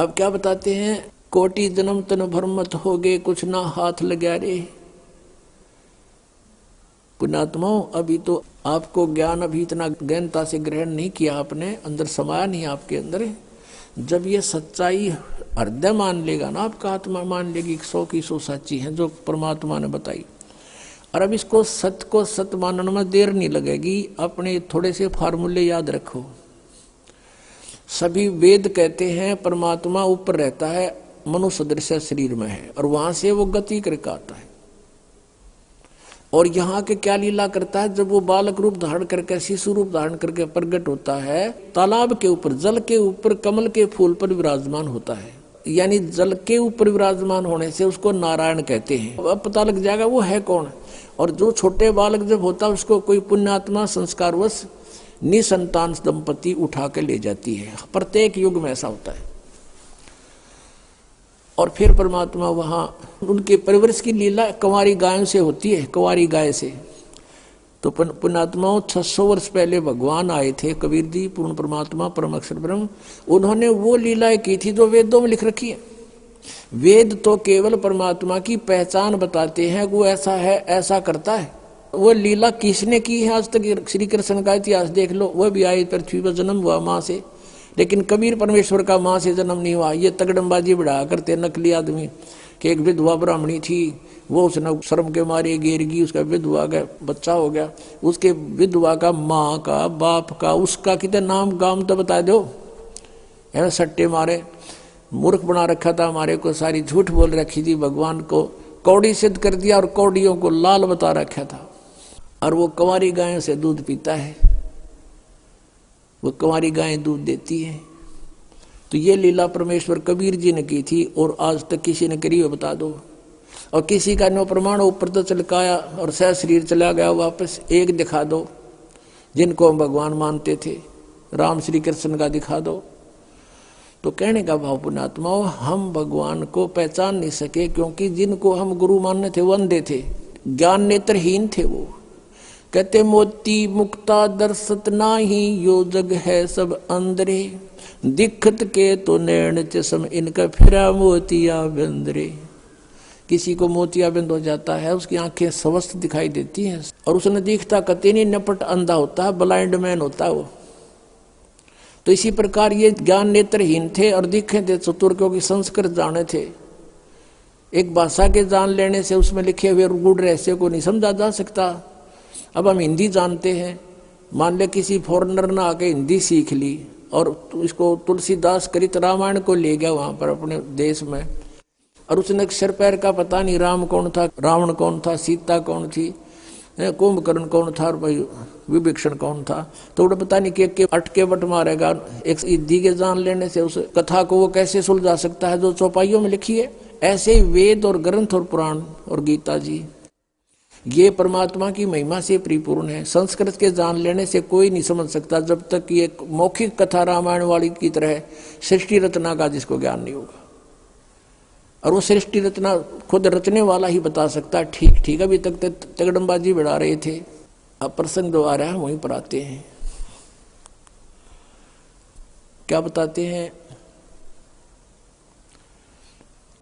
अब क्या बताते हैं, कोटि जन्म तन भर मत होगे कुछ ना हाथ लगा रे। पुण्यात्माओं, अभी तो आपको ज्ञान अभी इतना गहनता से ग्रहण नहीं किया, आपने अंदर समाया नहीं आपके अंदर। जब ये सच्चाई हृदय मान लेगा ना, आपका आत्मा मान लेगी 100 की 100 सच्ची है जो परमात्मा ने बताई। और अब इसको सत्य को सत्य मानने में देर नहीं लगेगी। अपने थोड़े से फार्मूले याद रखो। सभी वेद कहते हैं परमात्मा ऊपर रहता है, मनुष्य सदृश शरीर में है, और वहां से वो गति करके आता है। और यहाँ के क्या लीला करता है, जब वो बालक रूप धारण करके, शिशु रूप धारण करके प्रकट होता है, तालाब के ऊपर, जल के ऊपर, कमल के फूल पर विराजमान होता है। यानी जल के ऊपर विराजमान होने से उसको नारायण कहते हैं। अब पता लग जाएगा वो है कौन। और जो छोटे बालक जब होता है उसको कोई पुण्यात्मा संस्कारवश निसंतान दंपति उठा के ले जाती है। प्रत्येक युग में ऐसा होता है। और फिर परमात्मा वहां उनके परिवर्ष की लीला कंवारी गायों से होती है, कंवारी गाय से। तो पुण्यात्माओं 600 वर्ष पहले भगवान आए थे, कबीर जी पूर्ण परमात्मा परम अक्षर ब्रह्म। उन्होंने वो लीलाएं की थी जो वेदों में लिख रखी है। वेद तो केवल परमात्मा की पहचान बताते हैं, वो ऐसा है, ऐसा करता है। वो लीला किसने की है आज तक? श्री कृष्ण का इतिहास देख लो, वो भी आए पृथ्वी पर, जन्म हुआ माँ से, लेकिन कबीर परमेश्वर का माँ से जन्म नहीं हुआ। ये तगड़मबाजी बढ़ा करते नकली आदमी कि एक विधवा ब्राह्मणी थी, वो उसने शर्म के मारे गिरगी, उसका विधवा का बच्चा हो गया। उसके विधवा का, माँ का, बाप का, उसका कितने नाम गाम तो बता दो। है सट्टे मारे मूर्ख बना रखा था हमारे को, सारी झूठ बोल रखी थी, भगवान को कौड़ी सिद्ध कर दिया और कौड़ियों को लाल बता रखा था। और वो कंवारी गायों से दूध पीता है, वो कंवारी गायें दूध देती है। तो ये लीला परमेश्वर कबीर जी ने की थी, और आज तक किसी ने करी हो बता दो। और किसी का नो प्रमाण ऊपर तो चलकाया और सह शरीर चला गया वापस, एक दिखा दो जिनको हम भगवान मानते थे, राम श्री कृष्ण का दिखा दो। तो कहने का भाव पुण्यात्माओं, हम भगवान को पहचान नहीं सके क्योंकि जिनको हम गुरु मानने थे वो अंधे थे, ज्ञान नेत्रहीन थे। वो कहते मोती मुक्ता दर्शत नाही, यो जग है सब अंदरे, दिखत के तो नैन चश्म इनका फिरा मोतिया बिंदरे। किसी को मोतिया बिंद हो जाता है, उसकी आंखें स्वस्थ दिखाई देती हैं, और उसने दिखता कते नहीं, नपट अंधा होता है, ब्लाइंड मैन होता है वो। तो इसी प्रकार ये ज्ञान नेत्रहीन थे और दिखे थे चतुर, क्योंकि संस्कृत जाने थे। एक भाषा के जान लेने से उसमें लिखे हुए गूढ़ रहस्य को नहीं समझा जा सकता। अब हम हिंदी जानते हैं, मान ले किसी फॉरेनर ने आके हिंदी सीख ली और इसको तुलसीदास कृत रामायण को ले गया वहां पर अपने देश में, और उसने अक्षर पैर का पता नहीं, राम कौन था, रावण कौन था, सीता कौन थी, कुंभकर्ण कौन था, और भाई विभीषण कौन था, तो उन्हें पता नहीं कि अटके बट मारेगा। एक हिंदी के जान लेने से उस कथा को वो कैसे सुलझा सकता है जो चौपाइयों में लिखी है। ऐसे वेद और ग्रंथ और पुराण और गीता जी ये परमात्मा की महिमा से परिपूर्ण है। संस्कृत के जान लेने से कोई नहीं समझ सकता जब तक ये मौखिक कथा रामायण वाली की तरह सृष्टि रचना का जिसको ज्ञान नहीं होगा। और वो सृष्टि रचना खुद रचने वाला ही बता सकता है। ठीक ठीक, अभी तक तगड़मबाजी बढ़ा रहे थे, अब प्रसंग जो आ रहा है वहीं पर आते हैं। क्या बताते हैं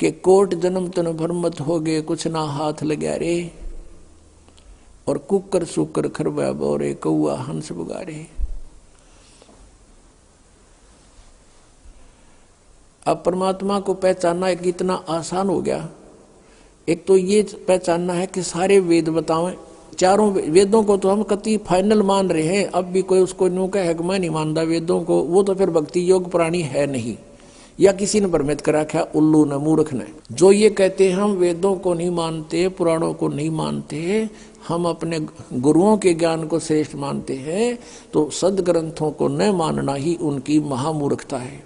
कि कोट जन्म तन भर मत होगे कुछ ना हाथ लगा रे, और कुकर सुकर खरबा बोरे कौआ हंस बुगारे। अब परमात्मा को पहचानना एक इतना आसान हो गया। एक तो ये पहचानना है कि सारे वेद बतावें, चारों वेदों को तो हम कति फाइनल मान रहे हैं। अब भी कोई उसको न्यू कहे कि मैं नहीं मानता वेदों को, वो तो फिर भक्ति योग प्राणी है नहीं, या किसी ने भ्रमित करा क्या, उल्लू ने, मूर्ख ने। जो ये कहते हैं हम वेदों को नहीं मानते, पुराणों को नहीं मानते, हम अपने गुरुओं के ज्ञान को श्रेष्ठ मानते हैं, तो सदग्रंथों को न मानना ही उनकी महामूर्खता है।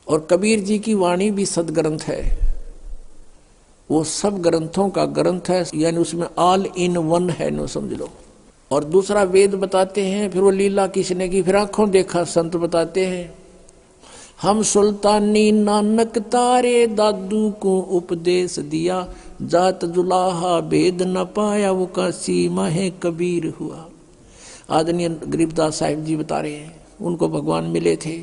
और कबीर जी की वाणी भी सदग्रंथ है, वो सब ग्रंथों का ग्रंथ है, यानी उसमें ऑल इन वन है, नो समझ लो। और दूसरा वेद बताते हैं, फिर वो लीला किसने की, फिर आंखों देखा संत बताते हैं। हम सुल्तानी नानक तारे दादू को उपदेश दिया, जात जुलाहा भेद न पाया वो काशी माहे कबीर हुआ। आदरणीय गरीबदास साहिब जी बता रहे हैं, उनको भगवान मिले थे,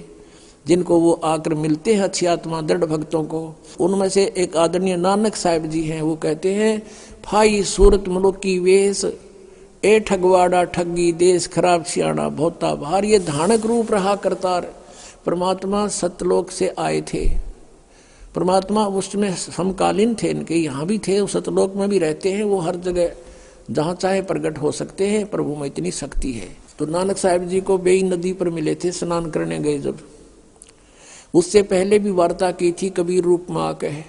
जिनको वो आकर मिलते हैं अच्छी आत्मा दृढ़ भक्तों को। उनमें से एक आदरणीय नानक साहिब जी हैं, वो कहते हैं, फाई सूरत मुल्क की वेश, ए ठगवाड़ा ठगी देश खराब सियाणा भोता भार। ये धानक रूप रहा करतार। परमात्मा सतलोक से आए थे, परमात्मा उसमें समकालीन थे, इनके यहाँ भी थे, उस सतलोक में भी रहते हैं, वो हर जगह जहाँ चाहे प्रकट हो सकते हैं। प्रभु में इतनी शक्ति है। तो नानक साहिब जी को बेई नदी पर मिले थे, स्नान करने गए जब। उससे पहले भी वार्ता की थी कबीर रूप में आकर,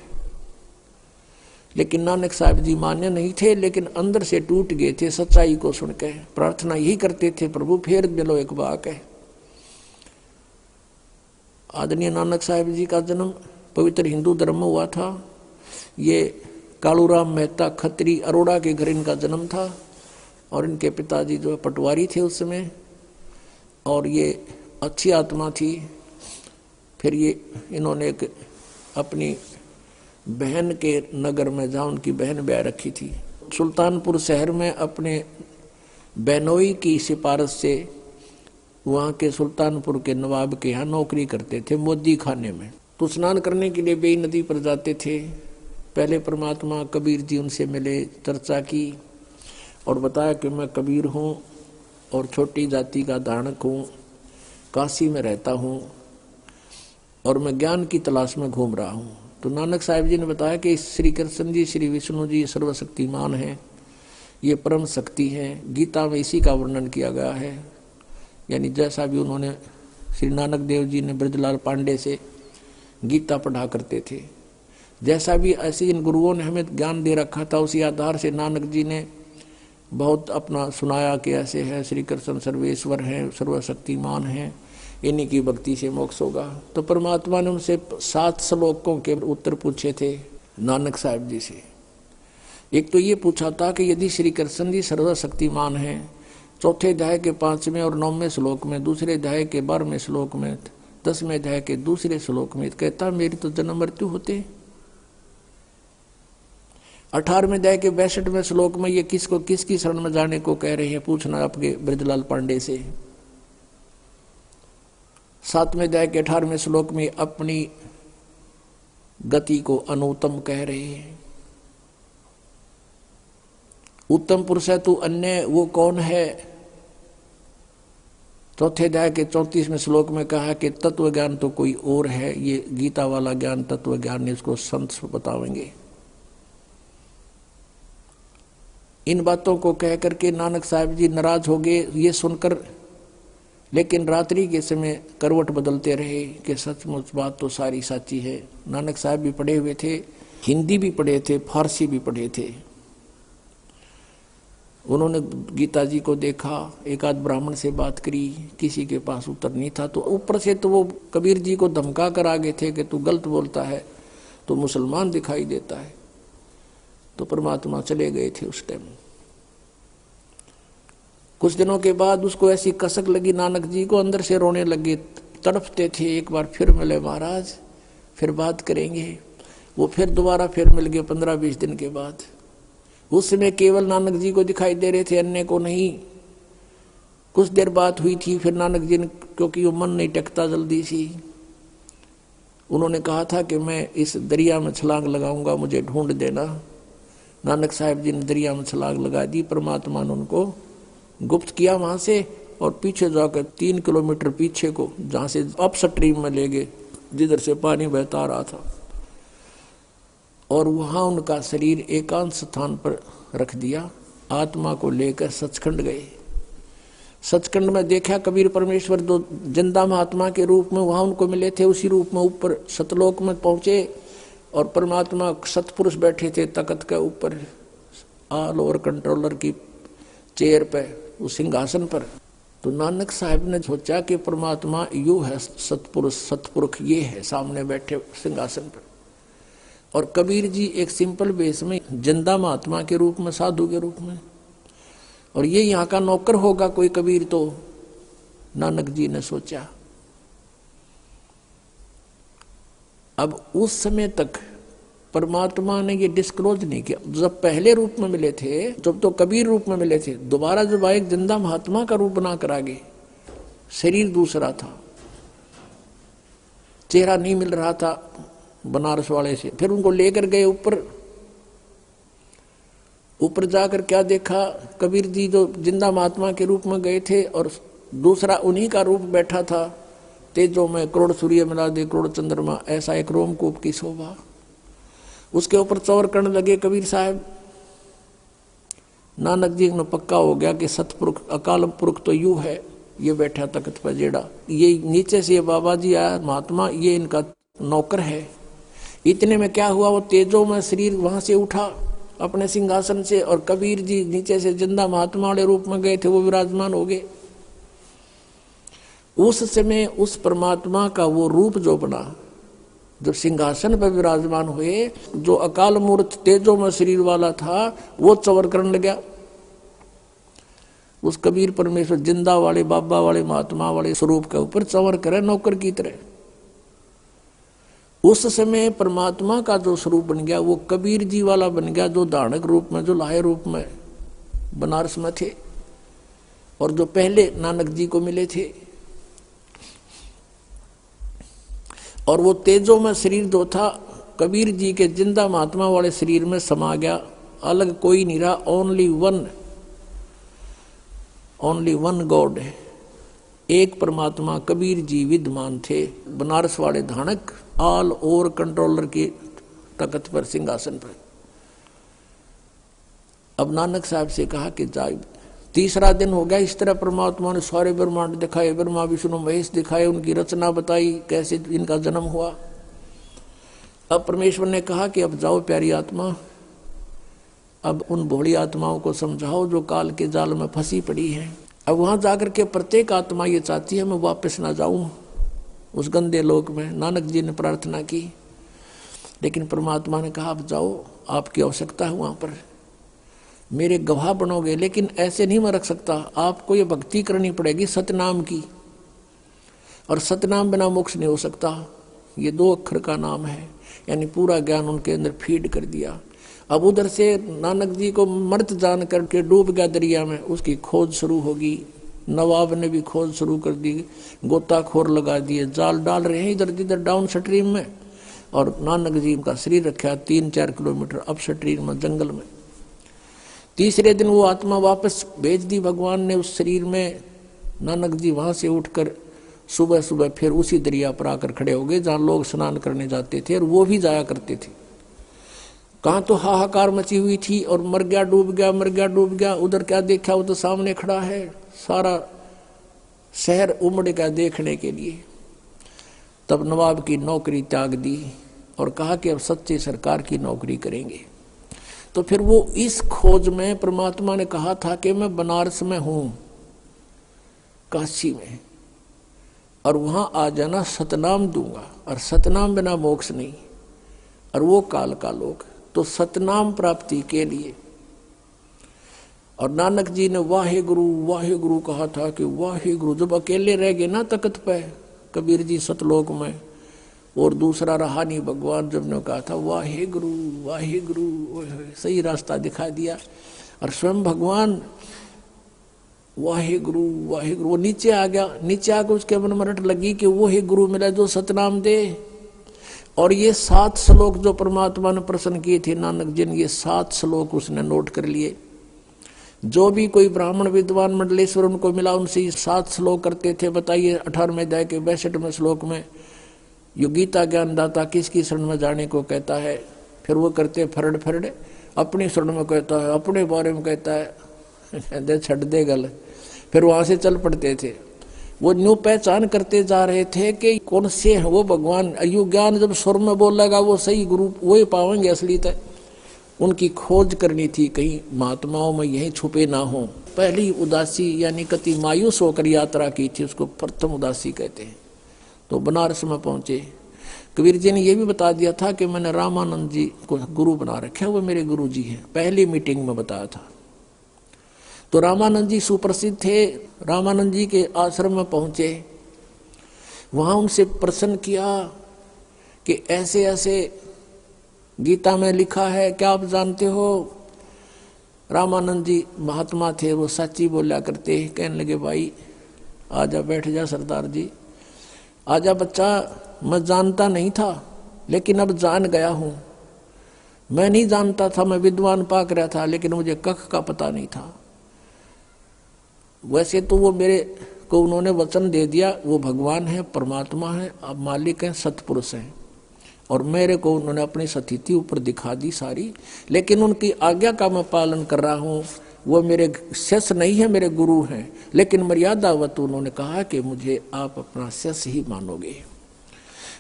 लेकिन नानक साहिब जी मान्य नहीं थे, लेकिन अंदर से टूट गए थे सच्चाई को सुनकर। प्रार्थना यही करते थे, प्रभु फेर मिलो एक बार है। आदरणीय नानक साहिब जी का जन्म पवित्र हिंदू धर्म में हुआ था। ये कालूराम मेहता खत्री अरोड़ा के घर इनका जन्म था, और इनके पिताजी जो पटवारी थे उस समय, और ये अच्छी आत्मा थी। फिर ये इन्होंने एक अपनी बहन के नगर में, जहाँ उनकी बहन ब्याह रखी थी, सुल्तानपुर शहर में अपने बहनोई की सिफारिश से वहाँ के सुल्तानपुर के नवाब के यहाँ नौकरी करते थे, मोदी खाने में। तो स्नान करने के लिए बेई नदी पर जाते थे। पहले परमात्मा कबीर जी उनसे मिले, चर्चा की और बताया कि मैं कबीर हूँ और छोटी जाति का धारणक हूँ, काशी में रहता हूँ और मैं ज्ञान की तलाश में घूम रहा हूँ। तो नानक साहिब जी ने बताया कि श्री कृष्ण जी, श्री विष्णु जी सर्वशक्तिमान हैं, ये परम शक्ति है। गीता में इसी का वर्णन किया गया है। यानी जैसा भी उन्होंने, श्री नानक देव जी ने ब्रजलाल पांडे से गीता पढ़ा करते थे, जैसा भी ऐसे इन गुरुओं ने हमें ज्ञान दे रखा था, उसी आधार से नानक जी ने बहुत अपना सुनाया कि ऐसे है, श्री कृष्ण सर्वेश्वर हैं, सर्वशक्तिमान हैं, इन्हीं की भक्ति से मोक्ष होगा। तो परमात्मा ने उनसे 7 श्लोकों के उत्तर पूछे थे नानक साहिब जी से। एक तो ये पूछा था कि यदि श्री कृष्ण जी सर्वशक्तिमान हैं, चौथे अध्याय के 5वें और 9वें श्लोक में, दूसरे अध्याय के 12वें श्लोक में, 10वें अध्याय के दूसरे श्लोक में कहता मेरी तो जन्म मृत्यु होते। 18वें अध्याय के 62वें श्लोक में ये किसको किसकी शरण में जाने को कह रहे हैं, पूछना आपके ब्रजलाल पांडे से। 7वें अध्याय के 18वें श्लोक में अपनी गति को अनुत्तम कह रहे हैं। उत्तम पुरुष है तू अन्य वो कौन है। चौथे अध्याय के 34वें श्लोक में कहा कि तत्व ज्ञान तो कोई और है। ये गीता वाला ज्ञान तत्व ज्ञान ने इसको संत बतावेंगे। इन बातों को कह करके नानक साहिब जी नाराज हो गए ये सुनकर, लेकिन रात्रि के समय करवट बदलते रहे कि सचमुच बात तो सारी सच्ची है। नानक साहिब भी पढ़े हुए थे, हिंदी भी पढ़े थे, फारसी भी पढ़े थे। उन्होंने गीता जी को देखा, एक आध ब्राह्मण से बात करी, किसी के पास उत्तर नहीं था। तो ऊपर से तो वो कबीर जी को धमका कर आगे थे कि तू गलत बोलता है तो मुसलमान दिखाई देता है। तो परमात्मा चले गए थे उस टाइम। कुछ दिनों के बाद उसको ऐसी कसक लगी नानक जी को, अंदर से रोने लगे, तड़पते थे। एक बार फिर मिले महाराज, फिर बात करेंगे। वो फिर दोबारा फिर मिल गए 15-20 दिन के बाद। उस समय केवल नानक जी को दिखाई दे रहे थे, अन्य को नहीं। कुछ देर बात हुई थी, फिर नानक जी ने, क्योंकि वो मन नहीं टेकता जल्दी सी, उन्होंने कहा था कि मैं इस दरिया में छलांग लगाऊंगा, मुझे ढूंढ देना। नानक साहिब जी ने दरिया में छलांग लगा दी। परमात्मा ने उनको गुप्त किया वहां से, और पीछे जाकर 3 किलोमीटर पीछे को, जहां से अप स्ट्रीम में ले गए, जिधर से पानी बहता रहा था, और वहां उनका शरीर एकांत स्थान पर रख दिया। आत्मा को लेकर सचखंड गए। सचखंड में देखा कबीर परमेश्वर दो जिंदा महात्मा के रूप में वहां उनको मिले थे। उसी रूप में ऊपर सतलोक में पहुंचे, और परमात्मा सतपुरुष बैठे थे तख्त के ऊपर, ऑल ओवर कंट्रोलर की चेयर पे, उस सिंहासन पर। तो नानक साहब ने सोचा कि परमात्मा यू है सतपुरुष, सतपुरुष ये है सामने बैठे सिंहासन पर। और कबीर जी एक सिंपल वेश में, जिंदा महात्मा के रूप में, साधु के रूप में, और ये यहाँ का नौकर होगा कोई कबीर। तो नानक जी ने सोचा। अब उस समय तक परमात्मा ने ये डिस्क्लोज नहीं किया। जब पहले रूप में मिले थे, जब तो कबीर रूप में मिले थे, दोबारा जब आए जिंदा महात्मा का रूप बना कर आगे, शरीर दूसरा था। चेहरा नहीं मिल रहा था बनारस वाले से। फिर उनको लेकर गए ऊपर जाकर क्या देखा, कबीर जी जो जिंदा महात्मा के रूप में गए थे और दूसरा उन्हीं का रूप बैठा था, तेजो में करोड़ सूर्य मिला दे करोड़ चंद्रमा, ऐसा एक रोमकूप की शोभा। उसके ऊपर चौर करने लगे कबीर साहब। नानक जी ने पक्का हो गया कि सतपुरुष अकाल पुरुष तो यू है, ये बैठा तख्त पर जेड़ा, ये नीचे से ये बाबा जी आया महात्मा, ये इनका नौकर है। इतने में क्या हुआ, वो तेजो में शरीर वहां से उठा अपने सिंहासन से, और कबीर जी नीचे से जिंदा महात्मा वाले रूप में गए थे, वो विराजमान हो गए। उस समय उस परमात्मा का वो रूप जो बना, जो सिंहासन पर विराजमान हुए, जो अकाल मूर्त तेजो में शरीर वाला था, वो चवर करने लगा। उस कबीर परमेश्वर जिंदा वाले बाबा वाले महात्मा वाले स्वरूप के ऊपर चवर करे नौकर की तरह। उस समय परमात्मा का जो स्वरूप बन गया वो कबीर जी वाला बन गया, जो धारणक रूप में, जो लाहे रूप में बनारस में थे और जो पहले नानक जी को मिले थे। और वो तेजो में शरीर जो था कबीर जी के जिंदा महात्मा वाले शरीर में समा गया, अलग कोई नहीं रहा, ओनली वन गॉड है, एक परमात्मा कबीर जी विद्यमान थे। बनारस वाले धानक ऑल ओवर कंट्रोलर के तख्त पर, सिंहासन पर। अब नानक साहब से कहा कि जाए, तीसरा दिन हो गया, इस तरह परमात्मा ने सारे ब्रह्मांड दिखाए, ब्रह्मा विष्णु महेश दिखाए, उनकी रचना बताई, कैसे इनका जन्म हुआ। अब परमेश्वर ने कहा कि अब जाओ प्यारी आत्मा, अब उन भोली आत्माओं को समझाओ जो काल के जाल में फंसी पड़ी है। अब वहां जाकर के प्रत्येक आत्मा ये चाहती है मैं वापस ना जाऊं उस गंदे लोक में। नानक जी ने प्रार्थना की, लेकिन परमात्मा ने कहा अब जाओ, आपकी आवश्यकता है वहां पर, मेरे गवाह बनोगे, लेकिन ऐसे नहीं मैं रख सकता, आपको ये भक्ति करनी पड़ेगी सतनाम की, और सतनाम बिना मोक्ष नहीं हो सकता। ये 2 अक्षर का नाम है, यानी पूरा ज्ञान उनके अंदर फीड कर दिया। अब उधर से नानक जी को मर्त जान करके डूब गया दरिया में, उसकी खोज शुरू होगी। नवाब ने भी खोज शुरू कर दी, गोताखोर लगा दिए, जाल डाल रहे हैं इधर जिधर डाउन स्ट्रीम में, और नानक जी का शरीर रखा 3-4 किलोमीटर अप स्ट्रीम में, जंगल में। तीसरे दिन वो आत्मा वापस भेज दी भगवान ने उस शरीर में। नानक जी वहां से उठकर सुबह सुबह फिर उसी दरिया पर आकर खड़े हो गए जहां लोग स्नान करने जाते थे, और वो भी जाया करते थे। कहाँ तो हाहाकार मची हुई थी, और मर गया डूब गया, मर गया डूब गया। उधर क्या देखा, वो तो सामने खड़ा है, सारा शहर उमड़ गया देखने के लिए। तब नवाब की नौकरी त्याग दी और कहा कि अब सच्ची सरकार की नौकरी करेंगे। तो फिर वो इस खोज में परमात्मा ने कहा था कि मैं बनारस में हूं, काशी में, और वहां आ जाना, सतनाम दूंगा, और सतनाम बिना मोक्ष नहीं, और वो काल का लोक। तो सतनाम प्राप्ति के लिए, और नानक जी ने वाहे गुरु कहा था कि वाहे गुरु। जब अकेले रह गए ना तख्त पे कबीर जी सतलोक में, और दूसरा रहा नहीं भगवान, जब ने कहा था वाहे गुरु, सही रास्ता दिखा दिया। और स्वयं भगवान वाहे गुरु, वो नीचे आ गया। नीचे आकर उसके मन में रट लगी कि वो ही गुरु मिला जो सतनाम दे। और ये 7 श्लोक जो परमात्मा ने प्रसन्न किए थे नानक जी ने, ये 7 श्लोक उसने नोट कर लिए। जो भी कोई ब्राह्मण विद्वान मंडलेश्वर उनको मिला, उनसे ये 7 श्लोक करते थे। बताइए 18वें अध्याय के 62वें श्लोक में यो गीता ज्ञानदाता किसकी शरण में जाने को कहता है। फिर वो करते फरड़ अपनी शरण में कहता है, अपने बारे में कहता है, छड़ दे गल। फिर वहां से चल पड़ते थे। वो न्यू पहचान करते जा रहे थे कि कौन से है वो भगवान। अयु ज्ञान जब स्वर में बोलेगा वो सही गुरु वही पावेंगे असली तक। उनकी खोज करनी थी, कहीं महात्माओं में यही छुपे ना हो। पहली उदासी यानी कति मायूस होकर यात्रा की थी, उसको प्रथम उदासी कहते हैं। तो बनारस में पहुंचे। कबीर जी ने यह भी बता दिया था कि मैंने रामानंद जी को गुरु बना रखा है, वो मेरे गुरु जी हैं, पहली मीटिंग में बताया था। तो रामानंद जी सुप्रसिद्ध थे। रामानंद जी के आश्रम में पहुंचे, वहां उनसे प्रश्न किया कि ऐसे ऐसे गीता में लिखा है, क्या आप जानते हो? रामानंद जी महात्मा थे, वो सच्ची बोला करते। कहने लगे भाई आजा बैठ जा सरदार जी, आजा बच्चा, मैं जानता नहीं था लेकिन अब जान गया हूं। मैं नहीं जानता था, मैं विद्वान पाक रहा था, लेकिन मुझे कख का पता नहीं था। वैसे तो वो मेरे को उन्होंने वचन दे दिया, वो भगवान है, परमात्मा है, अब मालिक है, सतपुरुष हैं, और मेरे को उन्होंने अपनी स्थिति ऊपर दिखा दी सारी, लेकिन उनकी आज्ञा का मैं पालन कर रहा हूँ। वो मेरे शिष्य नहीं है, मेरे गुरु हैं, लेकिन मर्यादावत उन्होंने कहा कि मुझे आप अपना शिष्य ही मानोगे।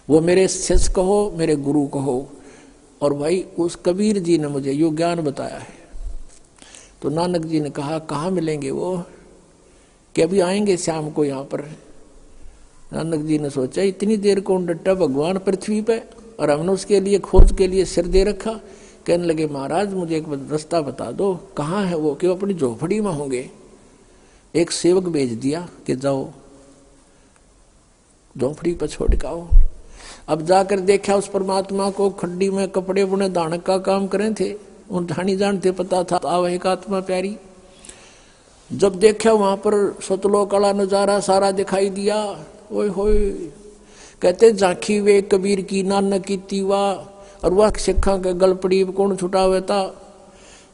वो मेरे शिष्य कहो, मेरे गुरु कहो। और भाई उस कबीर जी ने मुझे यो ज्ञान बताया है। तो नानक जी ने कहा कहाँ मिलेंगे वो, कि अभी आएंगे शाम को यहाँ पर। नानक जी ने सोचा इतनी देर कौन डटा भगवान पृथ्वी पे, और हमने उसके लिए खोज के लिए सिर दे रखा। कहने लगे महाराज मुझे एक रास्ता बता दो, कहाँ है वो, कि वो अपनी झोपड़ी में होंगे। एक सेवक भेज दिया कि जाओ झोपड़ी पर छोड़ के आओ। अब जाकर देखा उस परमात्मा को, खड्डी में कपड़े बुने दानक का काम करे थे, उन ढाणी जानते पता था आवहिक आत्मा प्यारी। जब देखा वहां पर सतलोक वाला नजारा सारा दिखाई दिया, ओए होए, कहते झांकी वे कबीर की नानक की तीवा, और वह सिखा के गलपड़ी कौन छुटावे था।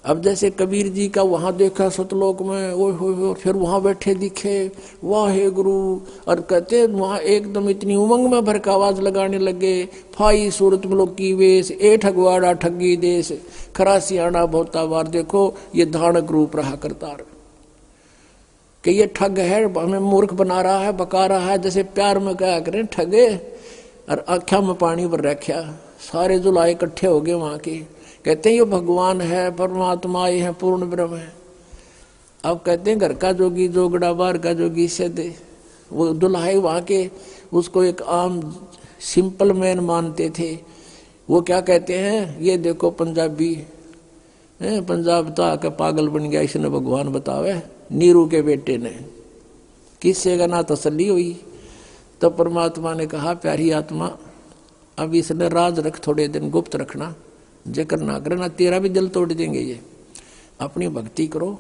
अब जैसे कबीर जी का वहां देखा सतलोक में, ओए होए, फिर वहां बैठे दिखे, वाह हे गुरु, और कहते वहां एकदम इतनी उमंग में भर का आवाज लगाने लगे, फाई सूरत मुल्क की वेश, ए ठगवाड़ा ठगी देश, खरा सियाणा बहुता बार। देखो ये धानक रूप रहा करतार, कि ये ठग है, हमें मूर्ख बना रहा है, बका रहा है। जैसे प्यार में क्या करें ठगे, और आख्या में पानी भर रखा। सारे जुलाए इकट्ठे हो गए वहां के, कहते हैं ये भगवान है, परमात्मा ये है, पूर्ण ब्रह्म है। अब कहते हैं घर का जोगी जोगड़ा, बाहर का जोगी सदे। वो दुल्हाई वहां के उसको एक आम सिंपल मैन मानते थे। वो क्या कहते हैं, ये देखो पंजाबी पंजाब तो आके पागल बन गया, इसने भगवान बतावे, नीरू के बेटे ने, किससे का ना तसल्ली हुई। तो परमात्मा ने कहा प्यारी आत्मा, अब इसने राज रख, थोड़े दिन गुप्त रखना, जिक्र ना करना, तेरा भी दिल तोड़ देंगे ये। अपनी भक्ति करो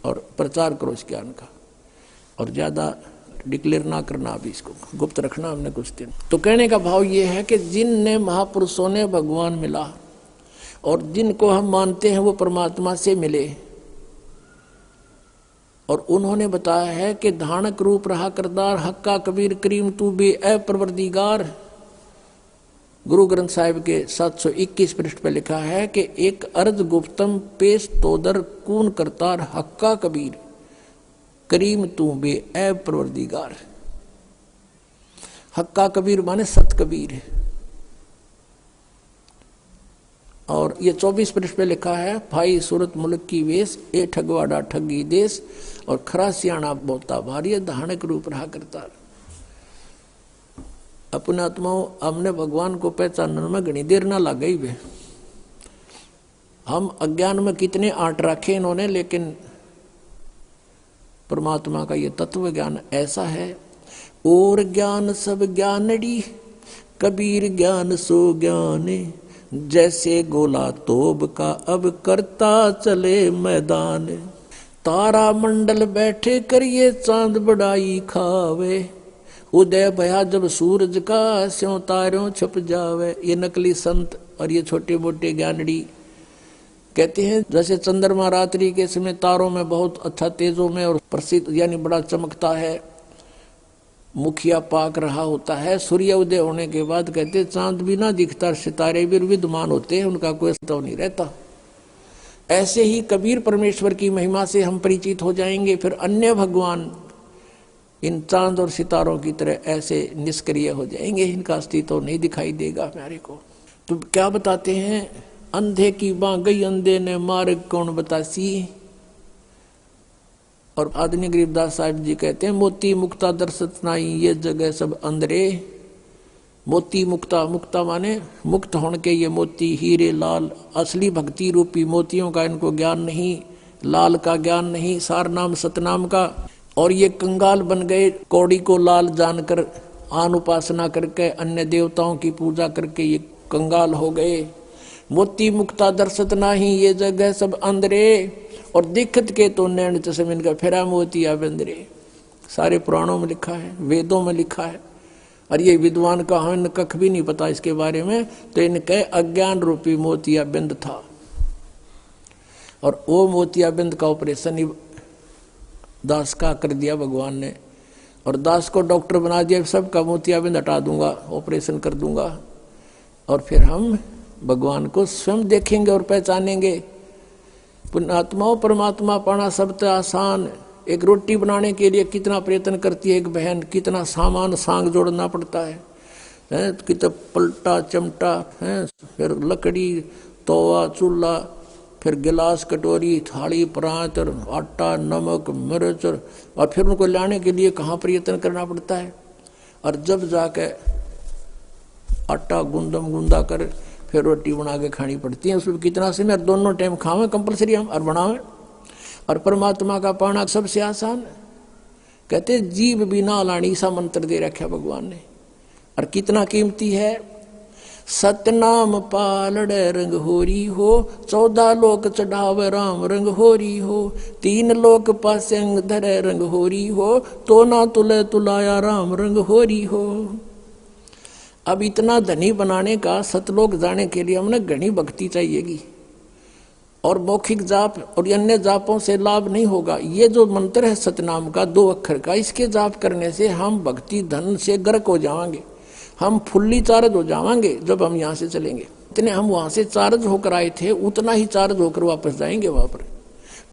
और प्रचार करो इस ज्ञान का, और ज्यादा डिक्लेयर ना करना, अभी इसको गुप्त रखना हमने कुछ दिन। तो कहने का भाव ये है कि जिनने महापुरुषों ने भगवान मिला, और जिनको हम मानते हैं वो परमात्मा से मिले, और उन्होंने बताया है कि धानक रूप रहा करदार, हक्का कबीर करीम तू बे ए परवरदिगार। गुरु ग्रंथ साहिब के 721 पृष्ठ पे लिखा है कि एक अर्ज गुप्तम पेश तोदर कून करतार, हक्का कबीर करीम तू बे ए परवरदिगार। हक्का कबीर माने सत कबीर। और ये 24 पृष्ठ पे लिखा है, भाई सूरत मुल्क की वेश, ए ठगवाड़ा ठगी देश, और खरा सियाणा बोता भारी, धानक रूप रहा करता। अपने आत्माओं, हमने भगवान को पहचानने में घनी देर ना लग गई वे। हम अज्ञान में कितने आट रखे इन्होंने, लेकिन परमात्मा का ये तत्व ज्ञान ऐसा है। और ज्ञान सब ज्ञानड़ी, कबीर ज्ञान सो ज्ञाने, जैसे गोला तोब का अब करता चले मैदान। तारा मंडल बैठे करिए चांद बड़ाई खावे, उदय भया जब सूरज का स्यों तारों छुप जावे। ये नकली संत और ये छोटे मोटे ज्ञानड़ी कहते हैं जैसे चंद्रमा रात्रि के समय तारों में बहुत अच्छा तेजों में और प्रसिद्ध यानी बड़ा चमकता है, मुखिया पाक रहा होता है, सूर्य उदय होने के बाद कहते चांद भी ना दिखता, सितारे भी विद्यमान होते हैं, उनका कोई अस्तित्व नहीं रहता। ऐसे ही कबीर परमेश्वर की महिमा से हम परिचित हो जाएंगे, फिर अन्य भगवान इन चांद और सितारों की तरह ऐसे निष्क्रिय हो जाएंगे, इनका अस्तित्व नहीं दिखाई देगा हमारे को। तो क्या बताते हैं, अंधे की बां गई अंधे ने मार्ग कौन बतासी। और आदरणीय गरीबदास साहिब जी कहते हैं, मोती मुक्ता दर्शत नाई ये जगह सब अंधरे। मोती मुक्ता, मुक्ता माने मुक्त होने के ये मोती, हीरे लाल, असली भक्ति रूपी मोतियों का इनको ज्ञान नहीं, लाल का ज्ञान नहीं, सार नाम सतनाम का। और ये कंगाल बन गए, कौड़ी को लाल जानकर आन उपासना करके अन्य देवताओं की पूजा करके ये कंगाल हो गए। मोती मुक्ता दर्शत नाही ये जगह सब अंधरे, और दिक्कत के तो नैन चश्मे इनका फेरा मोतिया बंदरे। सारे पुराणों में लिखा है, वेदों में लिखा है, और ये विद्वान का हमें कख भी नहीं पता इसके बारे में, तो इनके अज्ञान रूपी मोतियाबिंद था। और वो मोतियाबिंद का ऑपरेशन ही दास का कर दिया भगवान ने, और दास को डॉक्टर बना दिया, सबका मोतियाबिंद हटा दूंगा, ऑपरेशन कर दूंगा, और फिर हम भगवान को स्वयं देखेंगे और पहचानेंगे। पुण्यात्माओं, परमात्मा पाना सबसे आसान। एक रोटी बनाने के लिए कितना प्रयत्न करती है एक बहन, कितना सामान सांग जोड़ना पड़ता है, कितना पलटा चमटा है, फिर लकड़ी, तवा, चूल्हा, फिर गिलास, कटोरी, थाली, परात, और आटा, नमक, मिर्च, और फिर उनको लाने के लिए कहाँ प्रयत्न करना पड़ता है। और जब जाके आटा गूंदा कर फिर रोटी बना के खानी पड़ती है, उसमें कितना समय, दोनों टाइम खावें कंपलसरी हम और बनावें। और परमात्मा का पाना सबसे आसान है। कहते जीव बिना लाणी सा मंत्र दे रखा भगवान ने, और कितना कीमती है। सतनाम पालड़े रंग होरी हो, 14 लोक चढ़ावे राम रंग होरी हो, 3 लोक पासे अंग धरे रंग होरी हो, तो ना तुले तुलाया राम रंग होरी हो। अब इतना धनी बनाने का, सतलोक जाने के लिए हमने घनी भक्ति चाहिएगी, और मौखिक जाप और अन्य जापों से लाभ नहीं होगा। ये जो मंत्र है सतनाम का 2 अक्षर का, इसके जाप करने से हम भक्ति धन से गर्क हो जाएंगे, हम फुल्ली चार्ज हो जाएंगे। जब हम यहाँ से चलेंगे, इतने हम वहां से चार्ज होकर आए थे, उतना ही चार्ज होकर वापस जाएंगे वहां पर।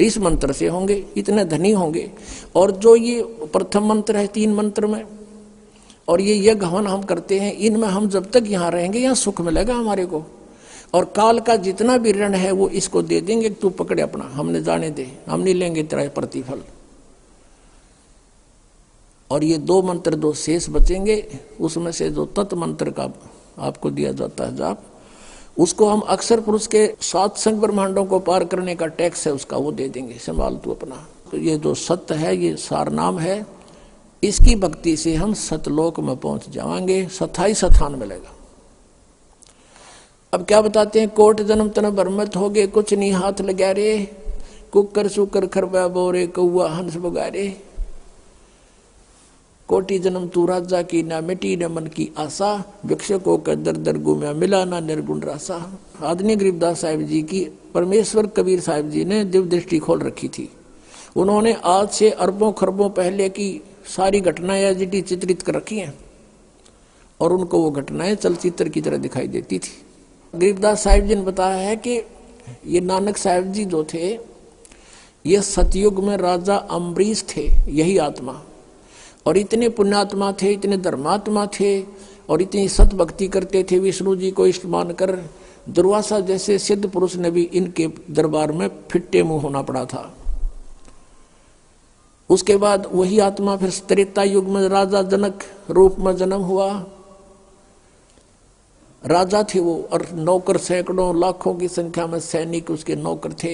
इस मंत्र से होंगे, इतने धनी होंगे। और जो ये प्रथम मंत्र है 3 मंत्र में, और ये यज्ञ हवन हम करते हैं, इनमें हम जब तक यहाँ रहेंगे यहाँ सुख मिलेगा हमारे को। और काल का जितना भी ऋण है वो इसको दे देंगे, तू पकड़े अपना, हमने जाने दे, हम नहीं लेंगे तेरा प्रतिफल। और ये 2 मंत्र 2 शेष बचेंगे, उसमें से जो तत् मंत्र का आपको दिया जाता है जाप, उसको हम अक्षर पुरुष के 7 संग ब्रह्मांडों को पार करने का टैक्स है उसका, वो दे देंगे, संभाल तू अपना। तो ये जो सत्य है, ये सार नाम है, इसकी भक्ति से हम सतलोक में पहुंच जाएंगे, स्थाई स्थान मिलेगा। अब क्या बताते हैं, कोट जन्म तन भरमत हो गए, कुछ नहीं हाथ लगा रे, कुकर सुकर खरबा बोरे, कौआ हंस बगारे, कोटि जन्म तू राजा की, ना मिटी न मन की आशा, भिक्षकों का दर दर गुम्या मिला ना निर्गुण रासा। आदरणीय गरीबदास साहिब जी की परमेश्वर कबीर साहिब जी ने दिव्य दृष्टि खोल रखी थी। उन्होंने आज से अरबों खरबों पहले की सारी घटनाएं एजिटी चित्रित कर रखी हैं, और उनको वो घटनाएं चलचित्र की तरह दिखाई देती थी। गरीबदास साहिब जी ने बताया है कि ये नानक साहिब जी जो थे, ये सतयुग में राजा अम्बरीश थे, यही आत्मा, और इतने पुण्यात्मा थे, इतने धर्मात्मा थे, और इतनी सत भक्ति करते थे, विष्णु जी को इष्ट मानकर। दुर्वासा जैसे सिद्ध पुरुष ने भी इनके दरबार में फिट्टे मुंह होना पड़ा था। उसके बाद वही आत्मा फिर त्रेता युग में राजा जनक रूप में जन्म हुआ। राजा थे वो, और नौकर सैकड़ों लाखों की संख्या में सैनिक उसके नौकर थे।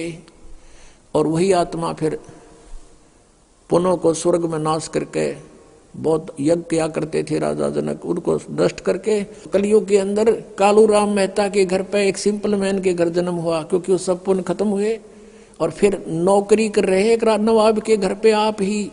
और वही आत्मा फिर पुनः को स्वर्ग में नाश करके बहुत यज्ञ किया करते थे राजा जनक, उनको नष्ट करके कलयुग के अंदर कालू राम मेहता के घर पे एक सिंपल मैन के घर जन्म हुआ, क्योंकि वो सब पुण्य खत्म हुए। और फिर नौकरी कर रहे एक नवाब के घर पे आप ही,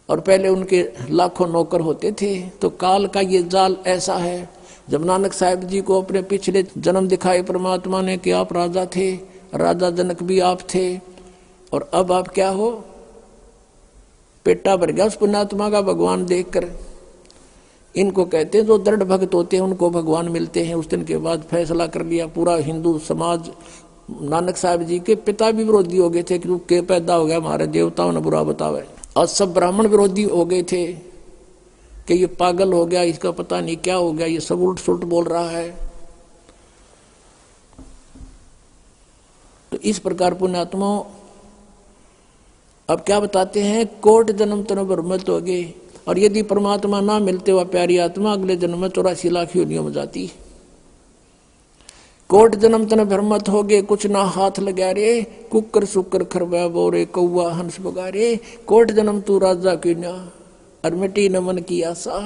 और पहले उनके लाखों नौकर होते थे। तो काल का ये जाल ऐसा है। जब नानक साहिब जी को अपने पिछले जन्म दिखाए परमात्मा ने कि आप राजा थे, राजा जनक भी आप थे, और अब आप क्या हो, पेटा भर गया उस पुण्यात्मा का भगवान देखकर। इनको कहते हैं जो दृढ़ भक्त होते हैं उनको भगवान मिलते हैं। उस दिन के बाद फैसला कर लिया पूरा हिंदू समाज। नानक साहिब जी के पिता भी विरोधी हो गए थे कि के पैदा हो गया हमारे देवताओं ने बुरा बतावे, और सब ब्राह्मण विरोधी हो गए थे कि ये पागल हो गया, इसका पता नहीं क्या हो गया, ये सब उल्ट सुल्ट बोल रहा है। तो इस प्रकार पुण्यात्माओं अब क्या बताते हैं, कोट जन्म तन भ्रमित हो गए, और यदि परमात्मा ना मिलते हुआ प्यारी आत्मा अगले जन्म में 84 लाख योनियों में जाती। कोट जन्म तन भ्रमित हो गए, कुछ ना हाथ लगा रे, कुकर सुकर खरबा बोरे, कौआ हंस बगारे, कोट जन्म तू राजा की ना, और मिटी न मन की आशा,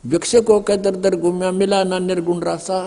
भिक्षकों का दर दर गुम्या मिला ना निर्गुण रासा।